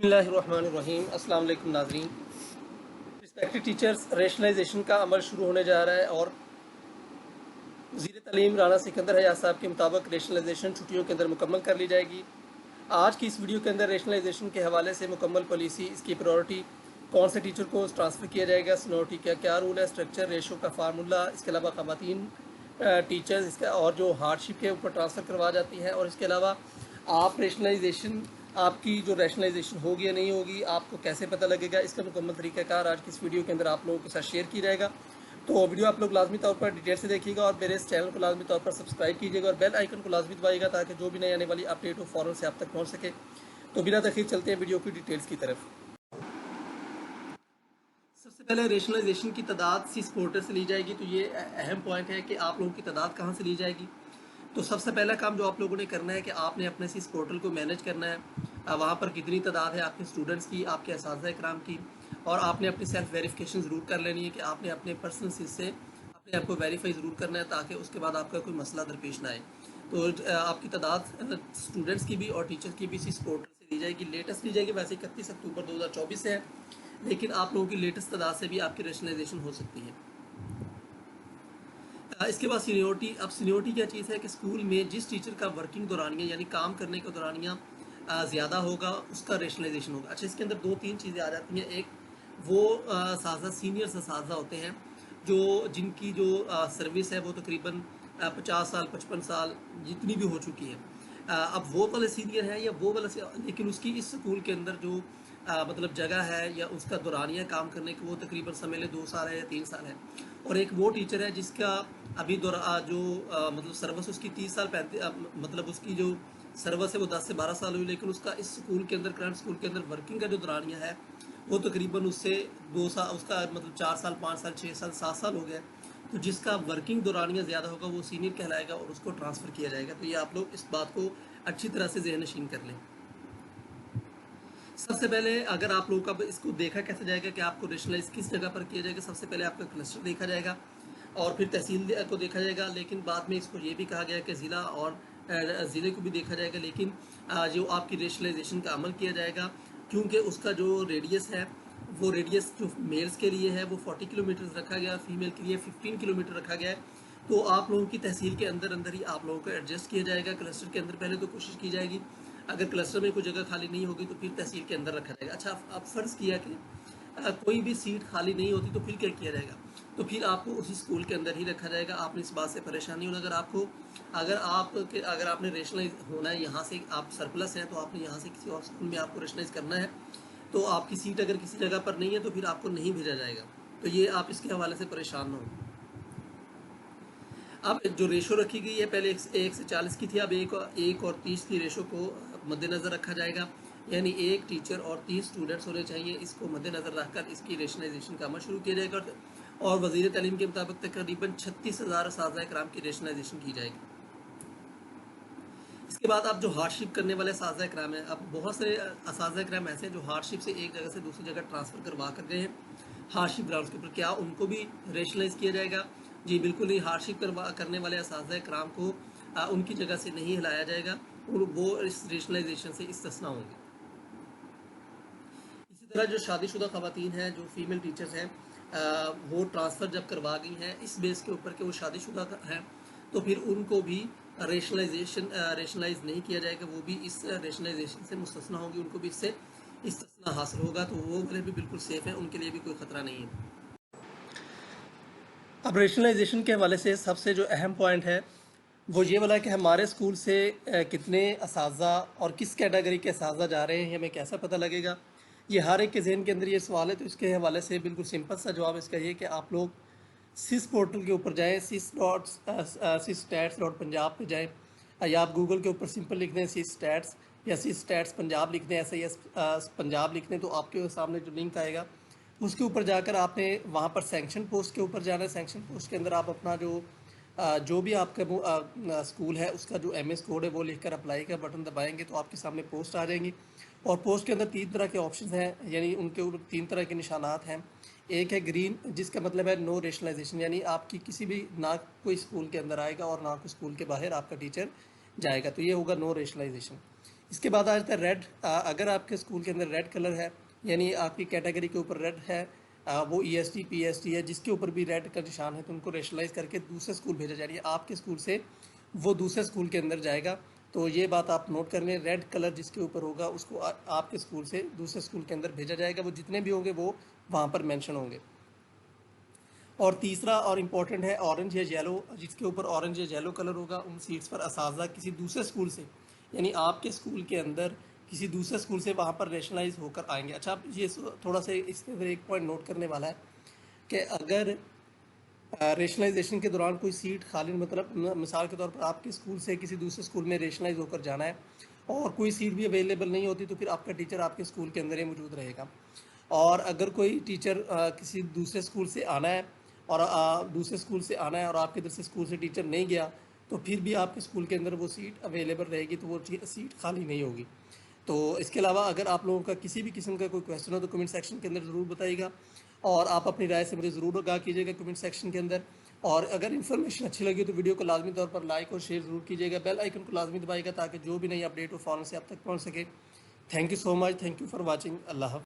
बिस्मिल्लाहिर्रहमानिर्रहीम। अस्सलाम वालेकुम नाज़रीन। रिस्पेक्टेड टीचर्स, रेशनलाइजेशन का अमल शुरू होने जा रहा है और वज़ीर तालीम राना सिकंदर हयात साहब के मुताबिक रेशनलाइजेशन छुट्टियों के अंदर मुकम्मल कर ली जाएगी। आज की इस वीडियो के अंदर रेशनलाइजेशन के हवाले से मुकम्मल पॉलिसी, इसकी प्रायोरिटी, कौन से टीचर को ट्रांसफ़र किया जाएगा, सीनियरिटी का क्या रूल है, स्ट्रक्चर, रेशो का फार्मूला, इसके अलावा ख़वातीन टीचर्स इसका और जो हार्डशिप के ऊपर ट्रांसफ़र करवा जाती है, और इसके अलावा आप रेशनलाइजेशन, आपकी जो रेशनलाइजेशन होगी या नहीं होगी, आपको कैसे पता लगेगा, इसका मुकम्मल तरीक़ाकार आज की इस वीडियो के अंदर आप लोगों के साथ शेयर किया जाएगा। तो वीडियो आप लोग लाजमी तौर पर डिटेल से देखिएगा और मेरे इस चैनल को लाजमी तौर पर सब्सक्राइब कीजिएगा और बेल आइकन को लाजमी दबाइएगा ताकि जो भी नई आने वाली अपडेट हो फ़ौरन से आप तक पहुँच सके। तो बिना तखीर चलते हैं वीडियो की डिटेल्स की तरफ। सबसे पहले रेशनलाइजेशन की तादाद सिस पोर्टल से ली जाएगी। तो ये अहम पॉइंट है कि आप लोगों की तादाद कहाँ से ली जाएगी। तो सबसे पहला काम जो आप लोगों ने करना है कि आपने अपने सिस पोर्टल को मैनेज करना है। वहाँ पर कितनी तादाद है आपके स्टूडेंट्स की, आपके असातिज़ा इकराम की, और आपने अपनी सेल्फ वेरिफिकेशन ज़रूर कर लेनी है कि आपने अपने पर्सनल सिस से अपने आप को वेरीफाई ज़रूर करना है ताकि उसके बाद आपका कोई मसला दरपेश ना आए। तो आपकी तादाद स्टूडेंट्स की भी और टीचर्स की भी सिस पोर्टल से ली जाएगी। लेटेस्ट ली जाएगी, वैसे 31 अक्टूबर 2024 से है, लेकिन आप लोगों की लेटेस्ट तादाद से भी आपकी रेशनलाइजेशन हो सकती है। इसके बाद सीनियोरिटी। अब सीनियोरिटी क्या चीज़ है कि स्कूल में जिस टीचर का वर्किंग दौरानिया यानी काम करने का दौरानिया ज़्यादा होगा उसका रेशनलाइजेशन होगा। अच्छा, इसके अंदर दो तीन चीज़ें आ जाती हैं। एक वो साज़ा सीनियर साज़ा होते हैं जो जिनकी जो सर्विस है वो तकरीबन 50 साल 55 साल जितनी भी हो चुकी है। अब वो वाले सीनियर है या वो वाला, लेकिन उसकी इस स्कूल के अंदर जो मतलब जगह है या उसका दौरानिया काम करने की वो तकरीबन समझ लें 2 साल है या 3 साल है। और एक वो टीचर है जिसका अभी जो मतलब सर्विस उसकी 30 साल 35 मतलब उसकी जो सर्विस है वो 10 से 12 साल हुई, लेकिन उसका इस स्कूल के अंदर करंट स्कूल के अंदर वर्किंग का जो दौरानिया है वो तकरीबन उससे 2 साल, उसका मतलब 4 साल 5 साल 6 साल 7 साल हो गया। तो जिसका वर्किंग दौरानिया ज़्यादा होगा वो सीनियर कहलाएगा और उसको ट्रांसफ़र किया जाएगा। तो ये आप लोग इस बात को अच्छी तरह से ज़हन नशीन कर लें। सबसे पहले अगर आप लोगों का इसको देखा कैसे जाएगा कि आपको रेशनलाइज किस जगह पर किया जाएगा, सबसे पहले आपका क्लस्टर देखा जाएगा और फिर तहसील को देखा जाएगा, लेकिन बाद में इसको ये भी कहा गया कि ज़िला और ज़िले को भी देखा जाएगा। लेकिन जो आपकी रेशनलाइजेशन का अमल किया जाएगा, क्योंकि उसका जो रेडियस है वो रेडियस जो मेल्स के लिए है वो 40 किलोमीटर रखा गया, फीमेल के लिए 15 किलोमीटर रखा गया है। तो आप लोगों की तहसील के अंदर अंदर ही आप लोगों को एडजस्ट किया जाएगा। क्लस्टर के अंदर पहले तो कोशिश की जाएगी, अगर क्लस्टर में कोई जगह खाली नहीं होगी तो फिर तहसील के अंदर रखा जाएगा। अच्छा, अब फ़र्ज़ किया कि कोई भी सीट खाली नहीं होती तो फिर क्या किया जाएगा, तो फिर आपको उसी स्कूल के अंदर ही रखा जाएगा। आपने इस बात से परेशानी होना, अगर आपने रेशनलाइज होना है, यहाँ से आप सरप्लस हैं तो आपने यहाँ से किसी और स्कूल में आपको रेशनलाइज करना है, तो आपकी सीट अगर किसी जगह पर नहीं है तो फिर आपको नहीं भेजा जाएगा। तो ये आप इसके हवाले से परेशान ना हो। अब जो रेशो रखी गई है पहले 1 से 40 की थी, अब 1 और 30 की रेशो को मद्देनज़र रखा जाएगा, यानी 1 टीचर और 30 स्टूडेंट्स होने चाहिए। इसको मद्देनज़र रखकर इसकी रेशनलाइजेशन का अमल शुरू किया जाएगा और वज़ीर तालीम के मुताबिक तकरीबन 36,000 असातिज़ा इकराम की रेशनलाइजेशन की जाएगी। इसके बाद आप जो हार्डशिप करने वाले असातिज़ा इकराम हैं, अब बहुत सारे असातिज़ा इकराम ऐसे हैं जो हार्डशिप से एक जगह से दूसरी जगह ट्रांसफ़र करवा कर गए हैं हार्डशिप ग्राउंड्स के ऊपर, क्या उनको भी रेशनलाइज किया जाएगा? जी बिल्कुल नहीं। हार्डशिप करने वाले असातिज़ा इकराम को उनकी जगह से नहीं हिलाया जाएगा और वो इस रेशनलाइजेशन से इस्तिस्ना होंगे। इसी तरह जो शादीशुदा ख़वातीन हैं, जो फीमेल टीचर्स हैं, वो ट्रांसफ़र जब करवा गई हैं इस बेस के ऊपर कि वो शादीशुदा हैं, तो फिर उनको भी रेशनलाइज नहीं किया जाएगा, वो भी इस रेशनलाइजेशन से मुस्तस्ना होंगी, उनको भी इससे इस्तिस्ना हासिल होगा। तो वो वाले भी बिल्कुल सेफ़ हैं, उनके लिए भी कोई ख़तरा नहीं है। अब रेशनलाइजेशन के हवाले से सबसे जो अहम पॉइंट है वो ये वाला कि हमारे स्कूल से कितने असातिज़ा और किस कैटेगरी के असातिज़ा जा रहे हैं, हमें कैसा पता लगेगा। ये हर एक के जहन के अंदर ये सवाल है। तो इसके हवाले से बिल्कुल सिंपल सा जवाब इसका ये कि आप लोग सिस पोर्टल के ऊपर जाएँ, सिस स्टैट्स डॉट पंजाब पर जाएँ, या आप गूगल के ऊपर सिंपल लिख दें सिस स्टैट्स या सिस स्टैट्स पंजाब लिख दें, SIS पंजाब लिख दें, तो आपके सामने जो लिंक आएगा उसके ऊपर जाकर आपने वहाँ पर सैंक्शन पोस्ट के ऊपर जाना है। सैंक्शन पोस्ट के अंदर आप अपना जो भी आपका स्कूल है उसका जो MS कोड है वो लिखकर अप्लाई का बटन दबाएंगे तो आपके सामने पोस्ट आ जाएंगी। और पोस्ट के अंदर 3 तरह के ऑप्शन हैं, यानी उनके ऊपर 3 तरह के निशानात हैं। एक है ग्रीन, जिसका मतलब है नो रेशनलाइजेशन, यानी आपकी किसी भी ना कोई स्कूल के अंदर आएगा और ना कोई स्कूल के बाहर आपका टीचर जाएगा, तो ये होगा नो रेशनलाइजेशन। इसके बाद आ जाता है रेड। अगर आपके स्कूल के अंदर रेड कलर है, यानी आपकी कैटेगरी के ऊपर रेड है, वो EST PST है, जिसके ऊपर भी रेड का निशान है, तो उनको रेशनलाइज करके दूसरे स्कूल भेजा जा रही है। आपके स्कूल से वो दूसरे स्कूल के अंदर जाएगा। तो ये बात आप नोट कर लें, रेड कलर जिसके ऊपर होगा उसको आपके स्कूल से दूसरे स्कूल के अंदर भेजा जाएगा। वो जितने भी होंगे वो वहाँ पर मेंशन होंगे। और तीसरा और इम्पॉर्टेंट है ऑरेंज या येलो, जिसके ऊपर ऑरेंज या येलो कलर होगा, उन सीट्स पर असातिज़ा किसी दूसरे स्कूल से, यानी आपके स्कूल के अंदर किसी दूसरे स्कूल से वहाँ पर रेशनलाइज होकर आएंगे। अच्छा, आप ये थोड़ा सा इसके अंदर एक पॉइंट नोट करने वाला है कि अगर रेशनलाइजेशन के दौरान कोई सीट खाली, मतलब मिसाल के तौर पर आपके स्कूल से किसी दूसरे स्कूल में रेशनलाइज होकर जाना है और कोई सीट भी अवेलेबल नहीं होती, तो फिर आपका टीचर आपके स्कूल के अंदर ही मौजूद रहेगा। और अगर कोई टीचर किसी दूसरे स्कूल से आना है और दूसरे स्कूल से आना है और आपके इधर से स्कूल से टीचर नहीं गया, तो फिर भी आपके स्कूल के अंदर वो सीट अवेलेबल रहेगी, तो वो सीट खाली नहीं होगी। तो इसके अलावा अगर आप लोगों का किसी भी किस्म का कोई क्वेश्चन हो तो कमेंट सेक्शन के अंदर ज़रूर बताइएगा, और आप अपनी राय से मुझे ज़रूर आगाह कीजिएगा कमेंट सेक्शन के अंदर। और अगर इन्फॉर्मेशन अच्छी लगी तो वीडियो को लाजमी तौर पर लाइक और शेयर ज़रूर कीजिएगा, बेल आइकन को लाजमी दबाइएगा ताकि जो भी नई अपडेट हो फ़ौरन से आप तक पहुँच सके। Thank you so much, thank you for watching. अल्लाह हाफ़िज़।